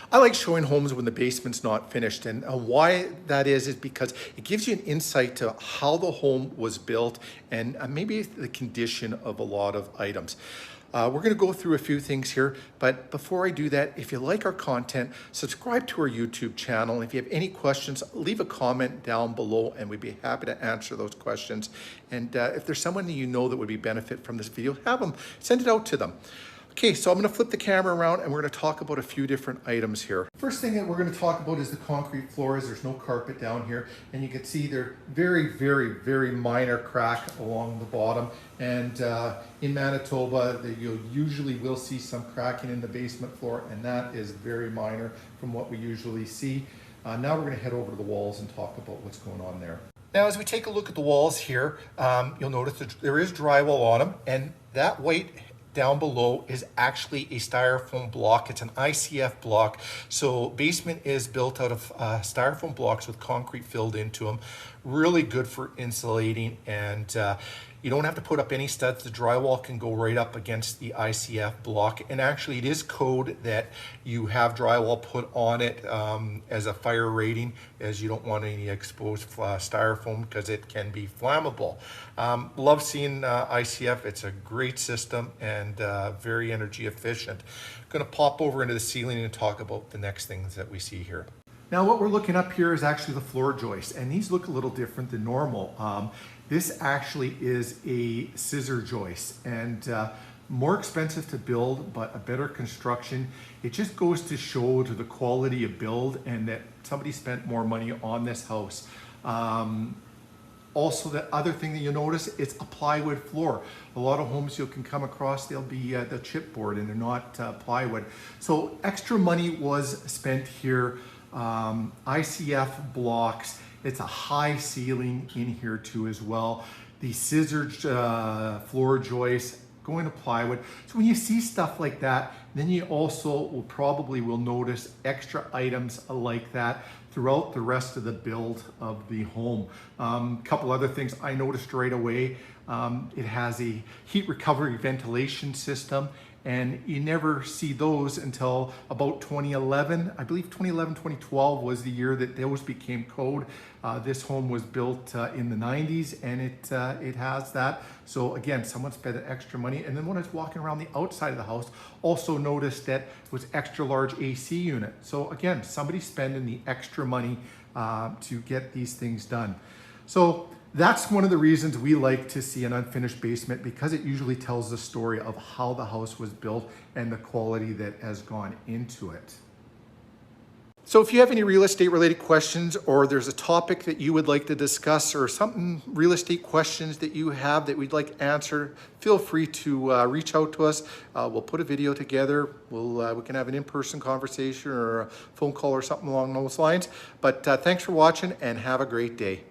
I like showing homes when the basement's not finished, and why that is because it gives you an insight to how the home was built and maybe the condition of a lot of items. We're going to go through a few things here, but before I do that, if you like our content, subscribe to our YouTube channel. If you have any questions, leave a comment down below and we'd be happy to answer those questions. And if there's someone that you know that would be benefit from this video, have them, send it out to them. Okay, so I'm going to flip the camera around and we're going to talk about a few different items here. First thing that we're going to talk about is the concrete floors. There's no carpet down here, and you can see they're very minor crack along the bottom. And in Manitoba, you usually will see some cracking in the basement floor, and that is very minor from what we usually see. Now we're going to head over to the walls and talk about what's going on there. Now, as we take a look at the walls here, you'll notice that there is drywall on them, and that white down below is actually a styrofoam block. It's an ICF block. So basement is built out of styrofoam blocks with concrete filled into them. Really good for insulating, and you don't have to put up any studs. The drywall can go right up against the ICF block. And actually it is code that you have drywall put on it as a fire rating, as you don't want any exposed styrofoam because it can be flammable. Love seeing ICF. It's a great system and very energy efficient. Going to pop over into the ceiling and talk about the next things that we see here. Now what we're looking up here is actually the floor joists, and these look a little different than normal. This actually is a scissor joist, and more expensive to build, but a better construction. It just goes to show to the quality of build and that somebody spent more money on this house. Also, the other thing that you'll notice, it's a plywood floor. A lot of homes you can come across, they'll be the chipboard and they're not plywood. So extra money was spent here. ICF blocks. It's a high ceiling in here too as well. The scissored floor joists going to plywood. So when you see stuff like that, then you also will notice extra items like that throughout the rest of the build of the home. Couple other things I noticed right away. It has a heat recovery ventilation system, and you never see those until about 2011. I believe 2011, 2012 was the year that those became code. This home was built in the 90s, and it has that. So again, someone spent extra money. And then when I was walking around the outside of the house, also noticed that it was extra large AC unit. So again, somebody spending the extra money to get these things done. So that's one of the reasons we like to see an unfinished basement, because it usually tells the story of how the house was built and the quality that has gone into it. So if you have any real estate related questions, or there's a topic that you would like to discuss, or something real estate questions that you have that we'd like answered, feel free to reach out to us. We'll put a video together. We can have an in-person conversation or a phone call or something along those lines. But thanks for watching and have a great day.